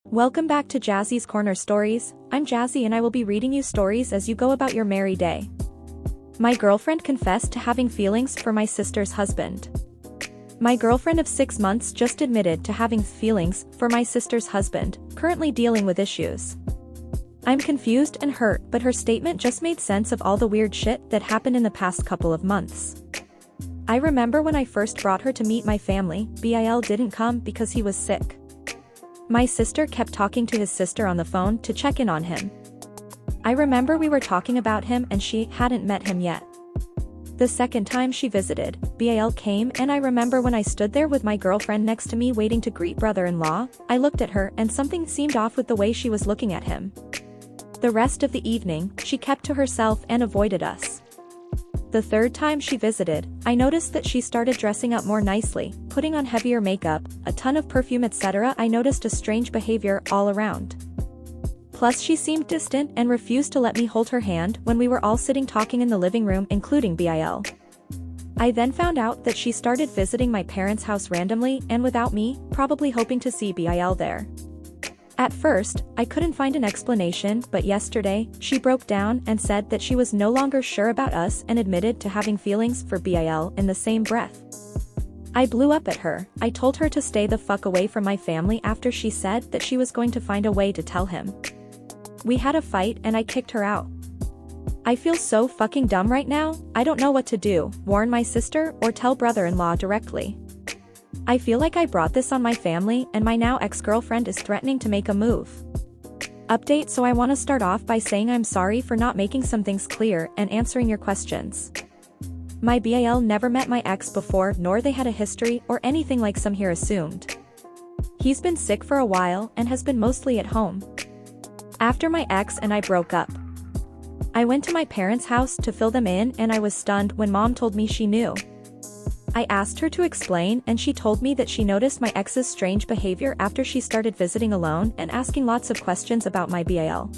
Welcome back to Jazzy's Corner Stories. I'm Jazzy and I will be reading you stories as you go about your merry day. My girlfriend confessed to having feelings for my sister's husband. My girlfriend of 6 months just admitted to having feelings for my sister's husband, currently dealing with issues. I'm confused and hurt, but her statement just made sense of all the weird shit that happened in the past couple of months. I remember when I first brought her to meet my family, Bil didn't come because he was sick. My sister kept talking to his sister on the phone to check in on him. I remember we were talking about him and she hadn't met him yet. The second time she visited, Bil came, and I remember when I stood there with my girlfriend next to me waiting to greet brother-in-law, I looked at her and something seemed off with the way she was looking at him. The rest of the evening, she kept to herself and avoided us. The third time she visited, I noticed that she started dressing up more nicely, putting on heavier makeup, a ton of perfume, etc. I noticed a strange behavior all around. Plus she seemed distant and refused to let me hold her hand when we were all sitting talking in the living room, including Bil. I then found out that she started visiting my parents' house randomly and without me, probably hoping to see Bil there. At first, I couldn't find an explanation, but yesterday, she broke down and said that she was no longer sure about us and admitted to having feelings for Bil in the same breath. I blew up at her. I told her to stay the fuck away from my family after she said that she was going to find a way to tell him. We had a fight and I kicked her out. I feel so fucking dumb right now. I don't know what to do, warn my sister or tell brother-in-law directly. I feel like I brought this on my family and my now ex-girlfriend is threatening to make a move. Update: so I want to start off by saying I'm sorry for not making some things clear and answering your questions. My Bil never met my ex before, nor they had a history or anything like some here assumed. He's been sick for a while and has been mostly at home. After my ex and I broke up, I went to my parents' house to fill them in and I was stunned when mom told me she knew. I asked her to explain and she told me that she noticed my ex's strange behavior after she started visiting alone and asking lots of questions about my Bil.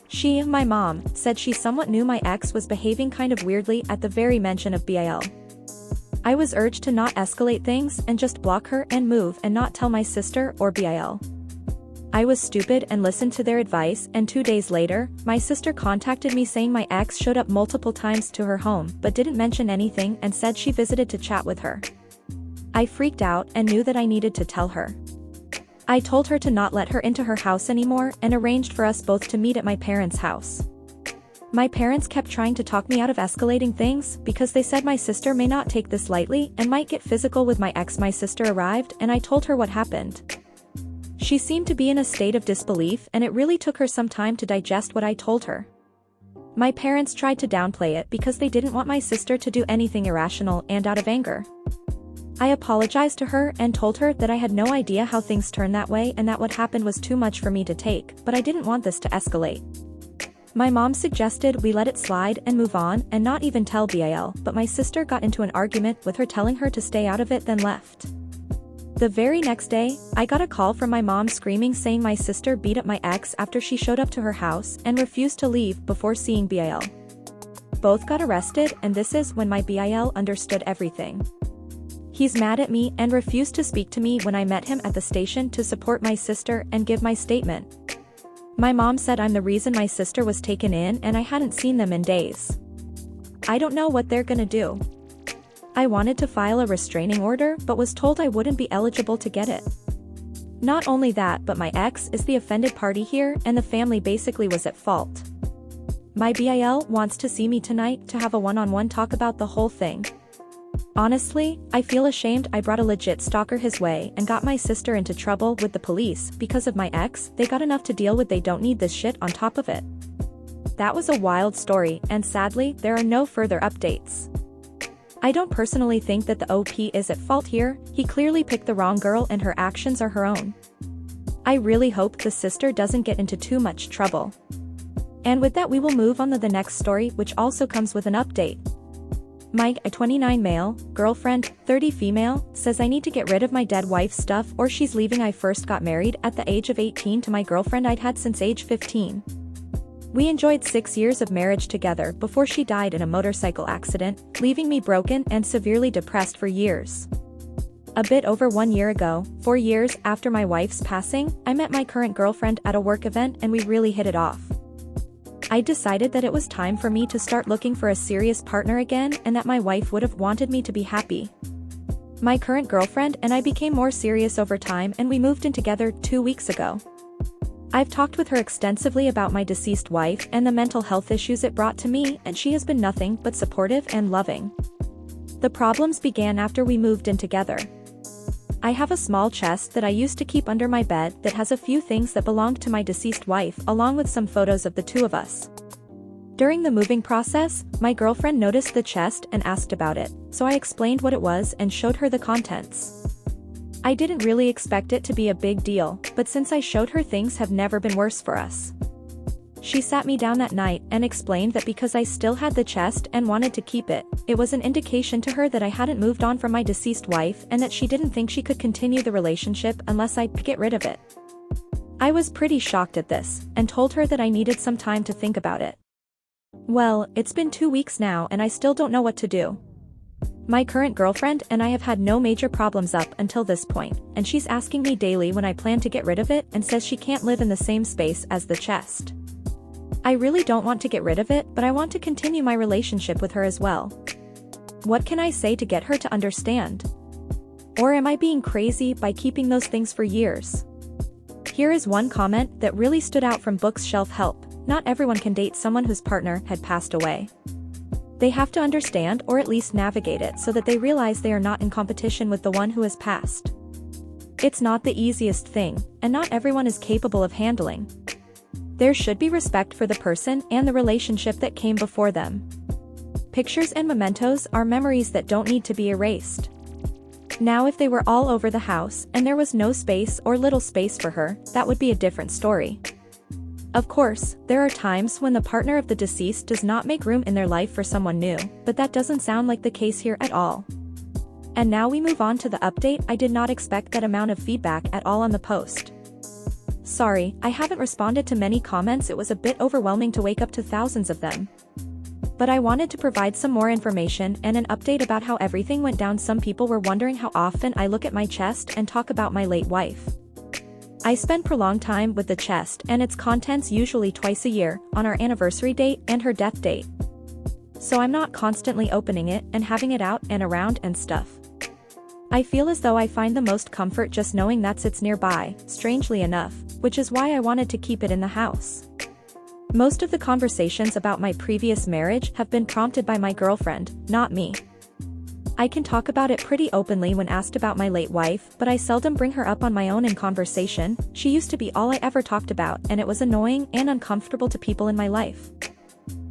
She, my mom, said she somewhat knew my ex was behaving kind of weirdly at the very mention of Bil. I was urged to not escalate things and just block her and move and not tell my sister or Bil. I was stupid and listened to their advice, and 2 days later, my sister contacted me saying my ex showed up multiple times to her home but didn't mention anything and said she visited to chat with her. I freaked out and knew that I needed to tell her. I told her to not let her into her house anymore and arranged for us both to meet at my parents' house. My parents kept trying to talk me out of escalating things because they said my sister may not take this lightly and might get physical with my ex. My sister arrived and I told her what happened. She seemed to be in a state of disbelief and it really took her some time to digest what I told her. My parents tried to downplay it because they didn't want my sister to do anything irrational and out of anger. I apologized to her and told her that I had no idea how things turned that way and that what happened was too much for me to take, but I didn't want this to escalate. My mom suggested we let it slide and move on and not even tell Bil, but my sister got into an argument with her telling her to stay out of it, then left. The very next day, I got a call from my mom screaming saying my sister beat up my ex after she showed up to her house and refused to leave before seeing Bil. Both got arrested, and this is when my Bil understood everything. He's mad at me and refused to speak to me when I met him at the station to support my sister and give my statement. My mom said I'm the reason my sister was taken in and I hadn't seen them in days. I don't know what they're gonna do. I wanted to file a restraining order but was told I wouldn't be eligible to get it. Not only that, but my ex is the offended party here and the family basically was at fault. My Bil wants to see me tonight to have a one-on-one talk about the whole thing. Honestly, I feel ashamed I brought a legit stalker his way and got my sister into trouble with the police because of my ex. They got enough to deal with, they don't need this shit on top of it. That was a wild story and sadly there are no further updates. I don't personally think that the OP is at fault here. He clearly picked the wrong girl and her actions are her own. I really hope the sister doesn't get into too much trouble. And with that we will move on to the next story, which also comes with an update. Mike, a 29 male, girlfriend, 30 female, says I need to get rid of my dead wife's stuff or she's leaving. I first got married at the age of 18 to my girlfriend I'd had since age 15. We enjoyed 6 years of marriage together before she died in a motorcycle accident, leaving me broken and severely depressed for years. A bit over 1 year ago, 4 years after my wife's passing, I met my current girlfriend at a work event and we really hit it off. I decided that it was time for me to start looking for a serious partner again and that my wife would have wanted me to be happy. My current girlfriend and I became more serious over time and we moved in together 2 weeks ago. I've talked with her extensively about my deceased wife and the mental health issues it brought to me, and she has been nothing but supportive and loving. The problems began after we moved in together. I have a small chest that I used to keep under my bed that has a few things that belonged to my deceased wife along with some photos of the two of us. During the moving process, my girlfriend noticed the chest and asked about it, so I explained what it was and showed her the contents. I didn't really expect it to be a big deal, but since I showed her, things have never been worse for us. She sat me down that night and explained that because I still had the chest and wanted to keep it, it was an indication to her that I hadn't moved on from my deceased wife and that she didn't think she could continue the relationship unless I get rid of it. I was pretty shocked at this, and told her that I needed some time to think about it. Well, it's been 2 weeks now and I still don't know what to do. My current girlfriend and I have had no major problems up until this point, and she's asking me daily when I plan to get rid of it and says she can't live in the same space as the chest. I really don't want to get rid of it, but I want to continue my relationship with her as well. What can I say to get her to understand? Or am I being crazy by keeping those things for years? Here is one comment that really stood out from Bookshelf Help. Not everyone can date someone whose partner had passed away. They have to understand or at least navigate it so that they realize they are not in competition with the one who has passed. It's not the easiest thing, and not everyone is capable of handling. There should be respect for the person and the relationship that came before them. Pictures and mementos are memories that don't need to be erased. Now if they were all over the house and there was no space or little space for her, that would be a different story. Of course, there are times when the partner of the deceased does not make room in their life for someone new, but that doesn't sound like the case here at all. And now we move on to the update. I did not expect that amount of feedback at all on the post. Sorry, I haven't responded to many comments. It was a bit overwhelming to wake up to thousands of them. But I wanted to provide some more information and an update about how everything went down. Some people were wondering how often I look at my chest and talk about my late wife. I spend prolonged time with the chest and its contents, usually twice a year, on our anniversary date and her death date. So I'm not constantly opening it and having it out and around and stuff. I feel as though I find the most comfort just knowing that it's nearby, strangely enough, which is why I wanted to keep it in the house. Most of the conversations about my previous marriage have been prompted by my girlfriend, not me. I can talk about it pretty openly when asked about my late wife, but I seldom bring her up on my own in conversation. She used to be all I ever talked about, and it was annoying and uncomfortable to people in my life.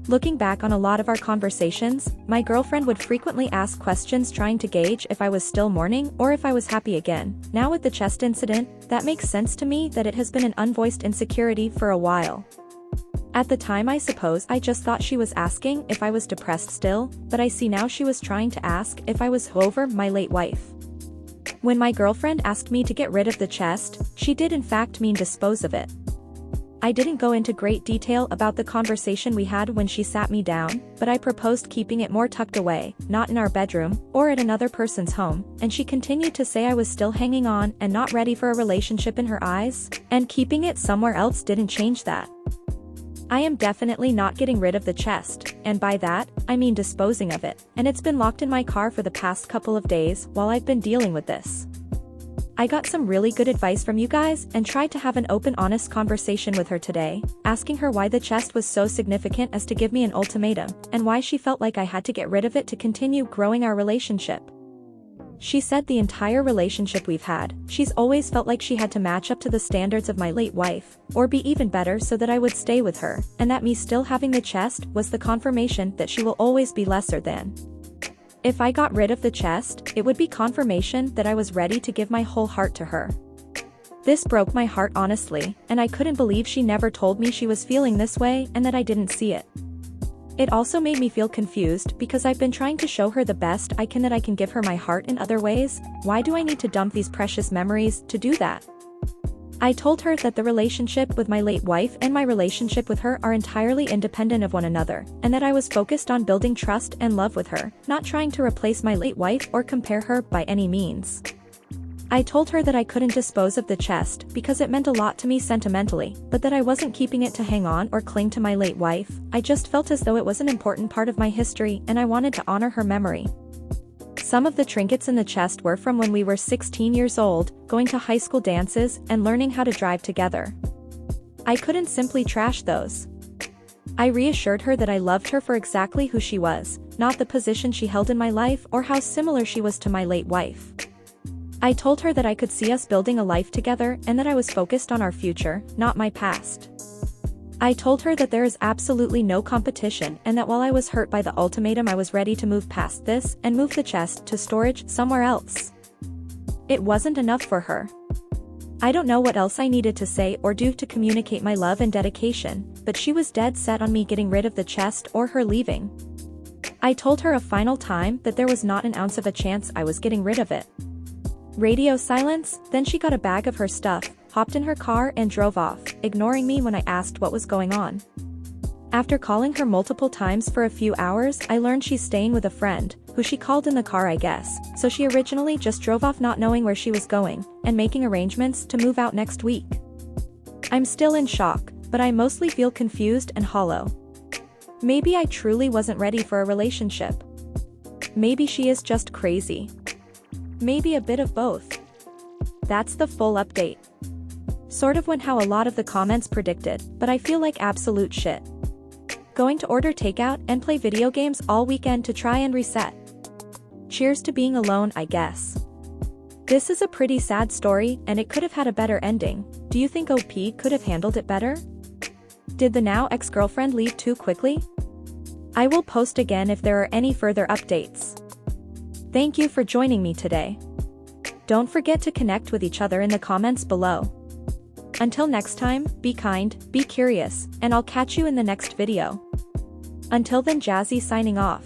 Looking back on a lot of our conversations, my girlfriend would frequently ask questions trying to gauge if I was still mourning or if I was happy again. Now with the chest incident, that makes sense to me that it has been an unvoiced insecurity for a while. At the time I suppose I just thought she was asking if I was depressed still, but I see now she was trying to ask if I was over my late wife. When my girlfriend asked me to get rid of the chest, she did in fact mean dispose of it. I didn't go into great detail about the conversation we had when she sat me down, but I proposed keeping it more tucked away, not in our bedroom, or at another person's home, and she continued to say I was still hanging on and not ready for a relationship in her eyes, and keeping it somewhere else didn't change that. I am definitely not getting rid of the chest, and by that, I mean disposing of it, and it's been locked in my car for the past couple of days while I've been dealing with this. I got some really good advice from you guys and tried to have an open, honest conversation with her today, asking her why the chest was so significant as to give me an ultimatum, and why she felt like I had to get rid of it to continue growing our relationship. She said the entire relationship we've had, she's always felt like she had to match up to the standards of my late wife, or be even better so that I would stay with her, and that me still having the chest was the confirmation that she will always be lesser than. If I got rid of the chest, it would be confirmation that I was ready to give my whole heart to her. This broke my heart honestly, and I couldn't believe she never told me she was feeling this way and that I didn't see it. It also made me feel confused because I've been trying to show her the best I can that I can give her my heart in other ways. Why do I need to dump these precious memories to do that? I told her that the relationship with my late wife and my relationship with her are entirely independent of one another, and that I was focused on building trust and love with her, not trying to replace my late wife or compare her by any means. I told her that I couldn't dispose of the chest because it meant a lot to me sentimentally, but that I wasn't keeping it to hang on or cling to my late wife. I just felt as though it was an important part of my history and I wanted to honor her memory. Some of the trinkets in the chest were from when we were 16 years old, going to high school dances and learning how to drive together. I couldn't simply trash those. I reassured her that I loved her for exactly who she was, not the position she held in my life or how similar she was to my late wife. I told her that I could see us building a life together and that I was focused on our future, not my past. I told her that there is absolutely no competition and that while I was hurt by the ultimatum, I was ready to move past this and move the chest to storage somewhere else. It wasn't enough for her. I don't know what else I needed to say or do to communicate my love and dedication, but she was dead set on me getting rid of the chest or her leaving. I told her a final time that there was not an ounce of a chance I was getting rid of it. Radio silence, then she got a bag of her stuff, hopped in her car and drove off, ignoring me when I asked what was going on. After calling her multiple times for a few hours, I learned she's staying with a friend, who she called in the car I guess, so she originally just drove off not knowing where she was going, and making arrangements to move out next week. I'm still in shock, but I mostly feel confused and hollow. Maybe I truly wasn't ready for a relationship. Maybe she is just crazy. Maybe a bit of both. That's the full update. Sort of went how a lot of the comments predicted, but I feel like absolute shit. Going to order takeout and play video games all weekend to try and reset. Cheers to being alone, I guess. This is a pretty sad story and it could have had a better ending. Do you think OP could have handled it better? Did the now ex-girlfriend leave too quickly? I will post again if there are any further updates. Thank you for joining me today. Don't forget to connect with each other in the comments below. Until next time, be kind, be curious, and I'll catch you in the next video. Until then, Jazzy signing off.